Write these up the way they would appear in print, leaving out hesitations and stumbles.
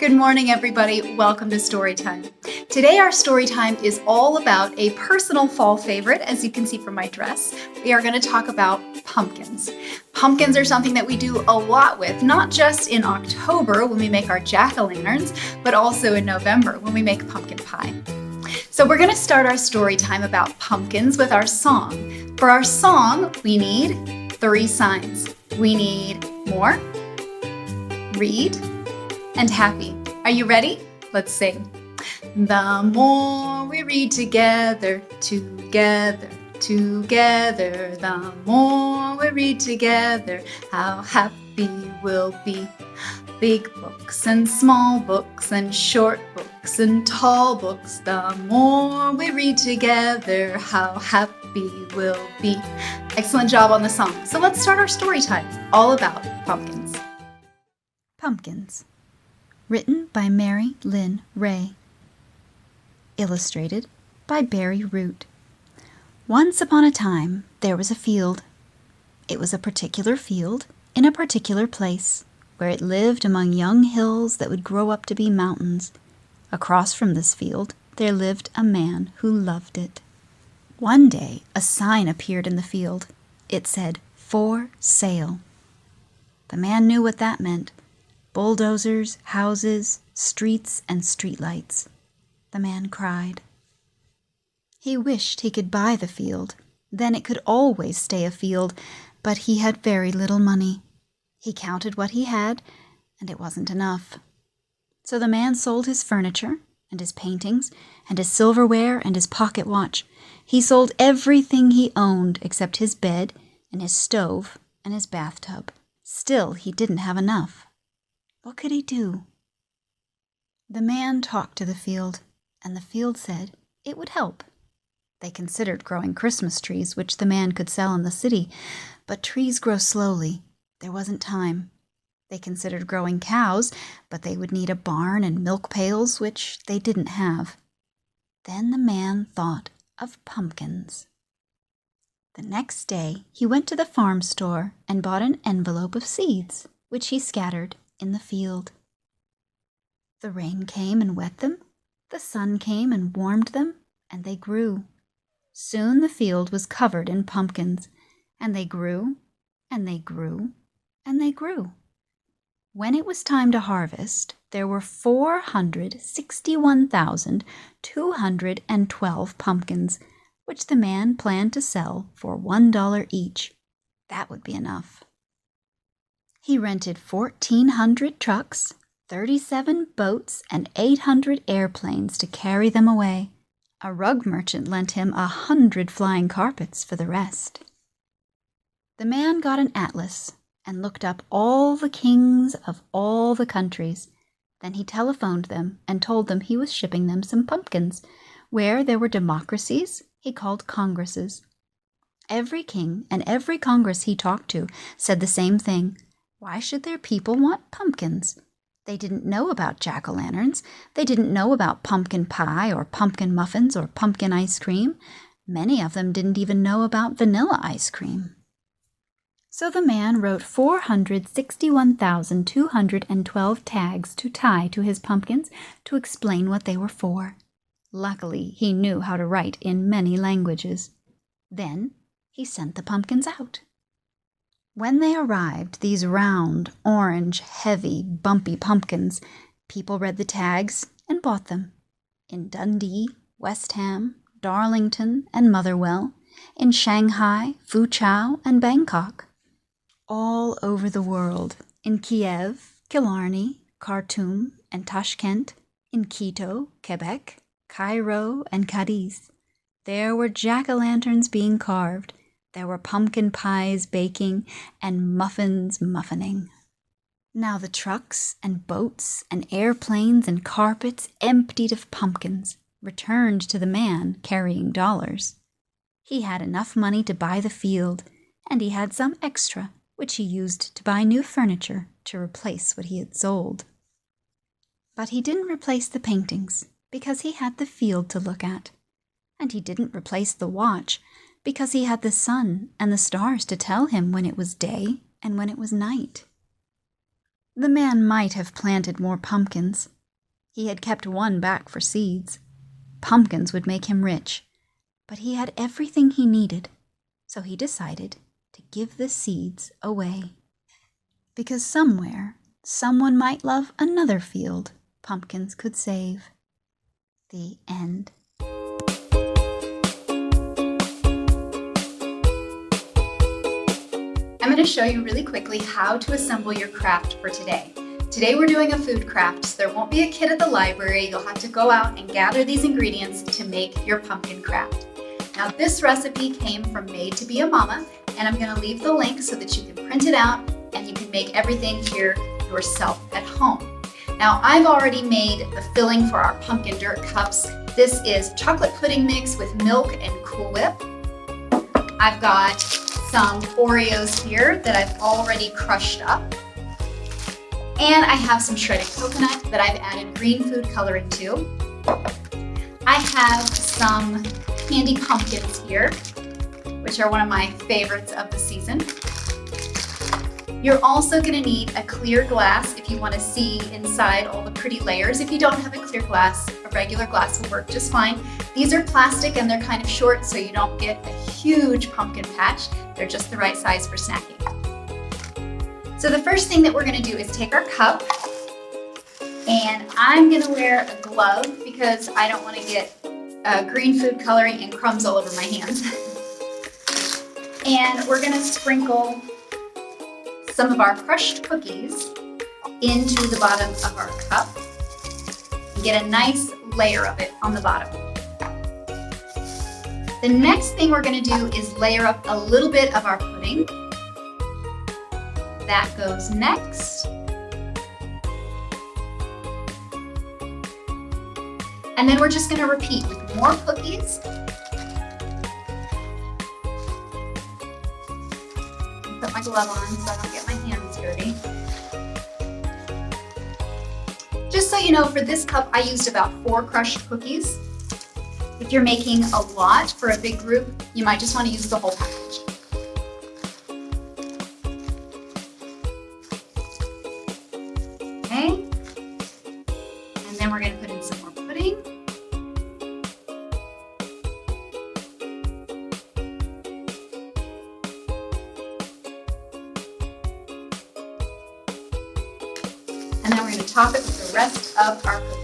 Good morning, everybody. Welcome to Storytime. Today, our Storytime is all about a personal fall favorite, as you can see from my dress. We are going to talk about pumpkins. Pumpkins are something that we do a lot with, not just in October when we make our jack-o'-lanterns, but also in November when we make pumpkin pie. So we're going to start our story time about pumpkins with our song. For our song, we need 3 signs. We need more, read, and happy. Are you ready? Let's sing. The more we read together, together, together, the more we read together, how happy we'll be. Big books and small books and short books and tall books, the more we read together, how happy we'll be. Excellent job on the song. So let's start our story time, all about pumpkins. Pumpkins. Written by Mary Lynn Ray. Illustrated by Barry Root. Once upon a time, there was a field. It was a particular field in a particular place, where it lived among young hills that would grow up to be mountains. Across from this field, there lived a man who loved it. One day, a sign appeared in the field. It said, "For sale." The man knew what that meant. Bulldozers, houses, streets, and streetlights. The man cried. He wished he could buy the field. Then it could always stay a field, but he had very little money. He counted what he had, and it wasn't enough. So the man sold his furniture, and his paintings, and his silverware, and his pocket watch. He sold everything he owned except his bed, and his stove, and his bathtub. Still, he didn't have enough. What could he do? The man talked to the field, and the field said it would help. They considered growing Christmas trees, which the man could sell in the city, but trees grow slowly. There wasn't time. They considered growing cows, but they would need a barn and milk pails, which they didn't have. Then the man thought of pumpkins. The next day, he went to the farm store and bought an envelope of seeds, which he scattered in the field. The rain came and wet them, the sun came and warmed them, and they grew. Soon the field was covered in pumpkins, and they grew, and they grew, and they grew. When it was time to harvest, there were 461,212 pumpkins, which the man planned to sell for $1 each. That would be enough. He rented 1,400 trucks, 37 boats, and 800 airplanes to carry them away. A rug merchant lent him 100 flying carpets for the rest. The man got an atlas and looked up all the kings of all the countries. Then he telephoned them and told them he was shipping them some pumpkins. Where there were democracies, he called congresses. Every king and every congress he talked to said the same thing. Why should their people want pumpkins? They didn't know about jack-o'-lanterns. They didn't know about pumpkin pie or pumpkin muffins or pumpkin ice cream. Many of them didn't even know about vanilla ice cream. So the man wrote 461,212 tags to tie to his pumpkins to explain what they were for. Luckily, he knew how to write in many languages. Then he sent the pumpkins out. When they arrived, these round, orange, heavy, bumpy pumpkins, people read the tags and bought them. In Dundee, West Ham, Darlington, and Motherwell, in Shanghai, Foochow, and Bangkok. All over the world, in Kiev, Killarney, Khartoum, and Tashkent, in Quito, Quebec, Cairo, and Cadiz, there were jack-o'-lanterns being carved. There were pumpkin pies baking and muffins muffining. Now the trucks and boats and airplanes and carpets emptied of pumpkins returned to the man carrying dollars. He had enough money to buy the field, and he had some extra, which he used to buy new furniture to replace what he had sold. But he didn't replace the paintings because he had the field to look at, and he didn't replace the watch because he had the sun and the stars to tell him when it was day and when it was night. The man might have planted more pumpkins. He had kept one back for seeds. Pumpkins would make him rich, but he had everything he needed, so he decided to give the seeds away. Because somewhere, someone might love another field pumpkins could save. The end. I'm going to show you really quickly how to assemble your craft for today. Today we're doing a food craft, so there won't be a kit at the library. You'll have to go out and gather these ingredients to make your pumpkin craft. Now this recipe came from Madetobeamomma, and I'm going to leave the link so that you can print it out and you can make everything here yourself at home. Now I've already made the filling for our pumpkin dirt cups. This is chocolate pudding mix with milk and Cool Whip. I've got some Oreos here that I've already crushed up. And I have some shredded coconut that I've added green food coloring to. I have some candy pumpkins here, which are one of my favorites of the season. You're also going to need a clear glass if you want to see inside all the pretty layers. If you don't have a clear glass, a regular glass will work just fine. These are plastic and they're kind of short, so you don't get a huge pumpkin patch. They're just the right size for snacking. So the first thing that we're going to do is take our cup, and I'm going to wear a glove because I don't want to get green food coloring and crumbs all over my hands. And we're going to sprinkle some of our crushed cookies into the bottom of our cup and get a nice layer of it on the bottom. The next thing we're going to do is layer up a little bit of our pudding. That goes next. And then we're just going to repeat with more cookies. Put my glove on so I don't get my hands dirty. Just so you know, for this cup I used about 4 crushed cookies. If you're making a lot for a big group, you might just want to use the whole package. Okay, and then we're going to put in some more pudding. And then we're going to top it with the rest of our cookies.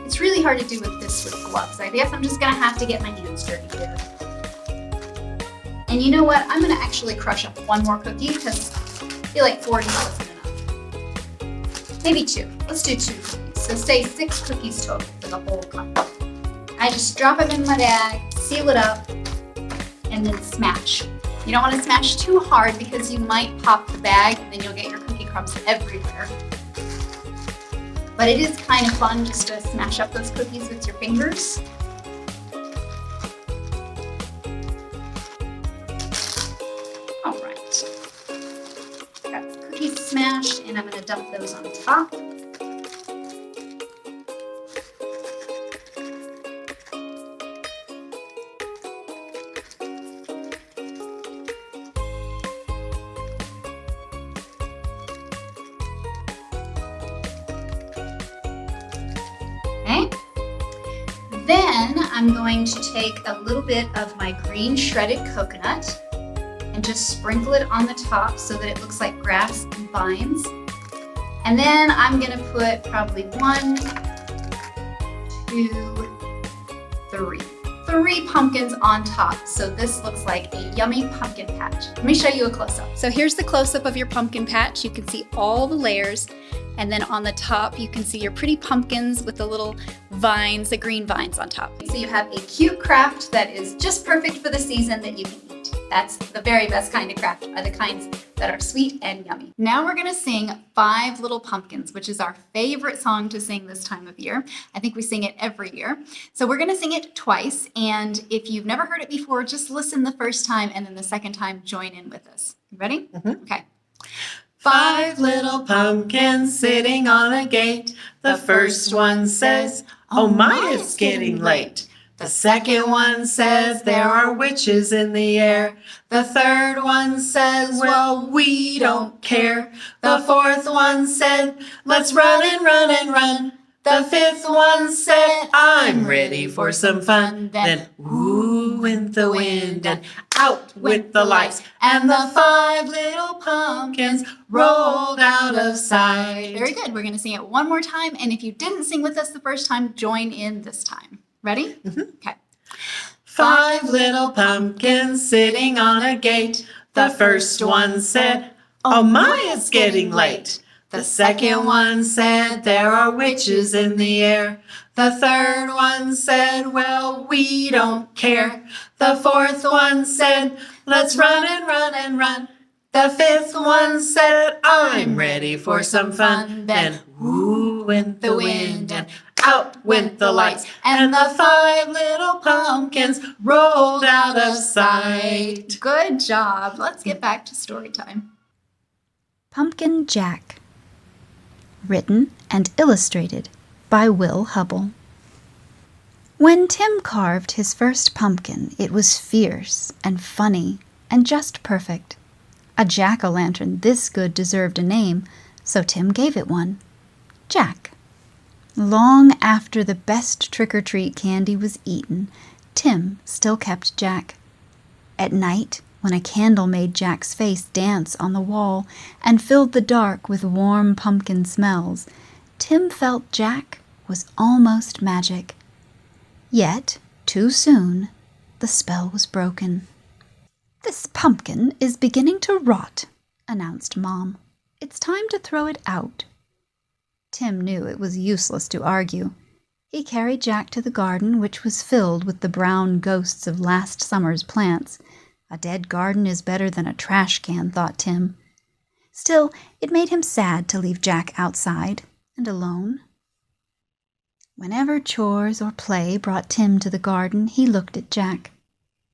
It's really hard to do with this with gloves. I guess I'm just going to have to get my hands dirty here. And you know what? I'm going to actually crush up one more cookie because I feel like 40 wasn't enough. Maybe 2. Let's do 2 cookies. So say 6 cookies total for the whole cup. I just drop them in my bag, seal it up, and then smash. You don't want to smash too hard because you might pop the bag and then you'll get your cookie crumbs everywhere. But it is kind of fun just to smash up those cookies with your fingers. All right. Got the cookies smashed, and I'm going to dump those on top. Then I'm going to take a little bit of my green shredded coconut and just sprinkle it on the top so that it looks like grass and vines. And then I'm going to put probably 1, 2, 3 pumpkins on top. So this looks like a yummy pumpkin patch. Let me show you a close-up. So here's the close-up of your pumpkin patch. You can see all the layers. And then on the top, you can see your pretty pumpkins with the little vines, the green vines on top. So you have a cute craft that is just perfect for the season that you can eat. That's the very best kind of craft, are the kinds that are sweet and yummy. Now we're gonna sing 5 Little Pumpkins, which is our favorite song to sing this time of year. I think we sing it every year. So we're gonna sing it twice, and if you've never heard it before, just listen the first time, and then the second time, join in with us. You ready? Mm-hmm. Okay. 5 little pumpkins sitting on a gate. The first one says, "Oh my, it's getting late." The second one says there are witches in the air. The third one says, well, we don't care. The fourth one said, let's run and run and run. The fifth one said, I'm ready for some fun. Then woo went the wind and out went the lights, and the 5 little pumpkins rolled out of sight. Very good. We're going to sing it one more time, and if you didn't sing with us the first time, join in this time. Ready? Okay. 5 little pumpkins sitting on a gate. The first one said, oh my, it's getting late. The second one said, there are witches in the air. The third one said, well, we don't care. The fourth one said, let's run and run and run. The fifth one said, I'm ready for some fun. Then woo went the wind and out went the lights, and the 5 little pumpkins rolled out of sight. Good job. Let's get back to story time. Pumpkin Jack. Written and illustrated by Will Hubbell. When Tim carved his first pumpkin, it was fierce and funny and just perfect. A jack-o'-lantern this good deserved a name, so Tim gave it one. Jack. Long after the best trick-or-treat candy was eaten, Tim still kept Jack. At night, when a candle made Jack's face dance on the wall and filled the dark with warm pumpkin smells, Tim felt Jack was almost magic. Yet, too soon, the spell was broken. "This pumpkin is beginning to rot," announced Mom. "It's time to throw it out." Tim knew it was useless to argue. He carried Jack to the garden, which was filled with the brown ghosts of last summer's plants. A dead garden is better than a trash can, thought Tim. Still, it made him sad to leave Jack outside and alone. Whenever chores or play brought Tim to the garden, he looked at Jack.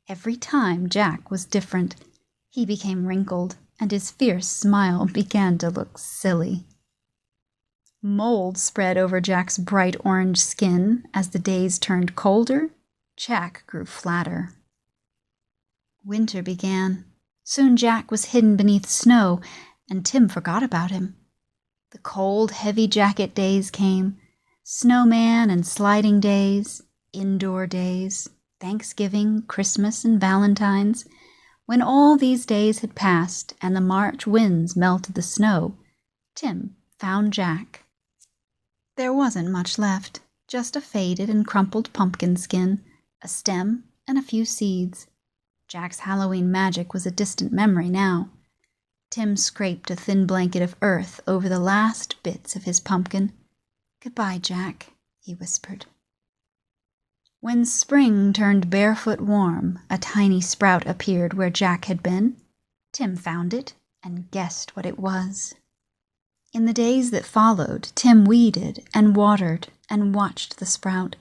Every time Jack was different. He became wrinkled, and his fierce smile began to look silly. Mold spread over Jack's bright orange skin. As the days turned colder, Jack grew flatter. Winter began. Soon Jack was hidden beneath snow, and Tim forgot about him. The cold, heavy jacket days came. Snowman and sliding days, indoor days, Thanksgiving, Christmas, and Valentine's. When all these days had passed and the March winds melted the snow, Tim found Jack. There wasn't much left, just a faded and crumpled pumpkin skin, a stem, and a few seeds. Jack's Halloween magic was a distant memory now. Tim scraped a thin blanket of earth over the last bits of his pumpkin. "Goodbye, Jack," he whispered. When spring turned barefoot warm, a tiny sprout appeared where Jack had been. Tim found it and guessed what it was. In the days that followed, Tim weeded and watered and watched the sprout.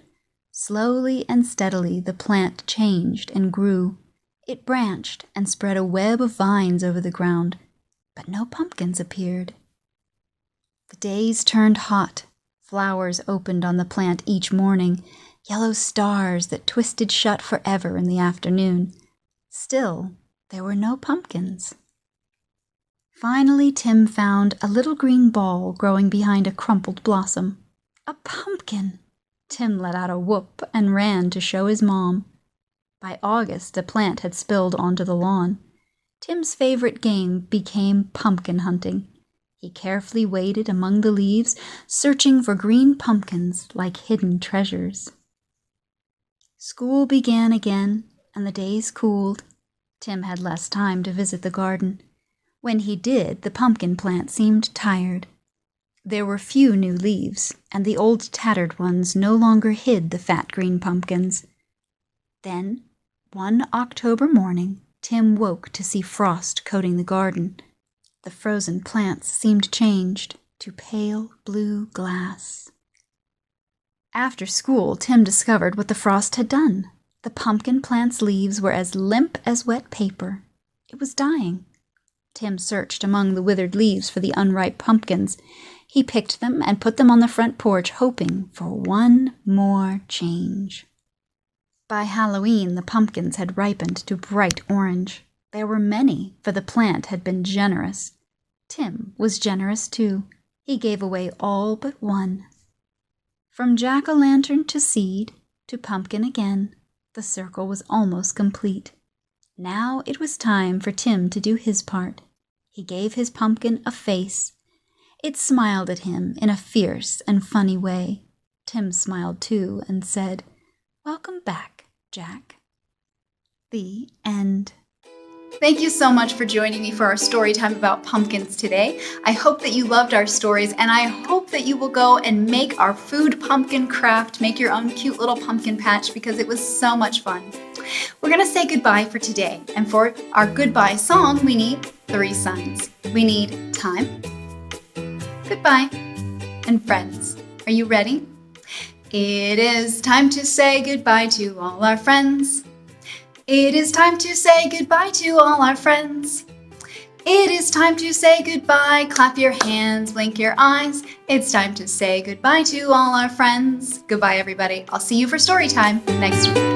Slowly and steadily the plant changed and grew. It branched and spread a web of vines over the ground, but no pumpkins appeared. The days turned hot. Flowers opened on the plant each morning, yellow stars that twisted shut forever in the afternoon. Still, there were no pumpkins. Finally, Tim found a little green ball growing behind a crumpled blossom. A pumpkin! Tim let out a whoop and ran to show his mom. By August, the plant had spilled onto the lawn. Tim's favorite game became pumpkin hunting. He carefully waded among the leaves, searching for green pumpkins like hidden treasures. School began again, and the days cooled. Tim had less time to visit the garden. When he did, the pumpkin plant seemed tired. There were few new leaves, and the old tattered ones no longer hid the fat green pumpkins. Then, one October morning, Tim woke to see frost coating the garden. The frozen plants seemed changed to pale blue glass. After school, Tim discovered what the frost had done. The pumpkin plant's leaves were as limp as wet paper. It was dying. Tim searched among the withered leaves for the unripe pumpkins. He picked them and put them on the front porch, hoping for one more change. By Halloween, the pumpkins had ripened to bright orange. There were many, for the plant had been generous. Tim was generous too. He gave away all but one. From jack-o'-lantern to seed, to pumpkin again, the circle was almost complete. Now it was time for Tim to do his part. He gave his pumpkin a face. It smiled at him in a fierce and funny way. Tim smiled too and said, "Welcome back, Jack." The end. Thank you so much for joining me for our story time about pumpkins today. I hope that you loved our stories, and I hope that you will go and make our food pumpkin craft, make your own cute little pumpkin patch, because it was so much fun. We're going to say goodbye for today, and for our goodbye song, we need 3 signs. We need time, goodbye, and friends. Are you ready? It is time to say goodbye to all our friends. It is time to say goodbye to all our friends. It is time to say goodbye. Clap your hands, blink your eyes. It's time to say goodbye to all our friends. Goodbye, everybody. I'll see you for story time next week.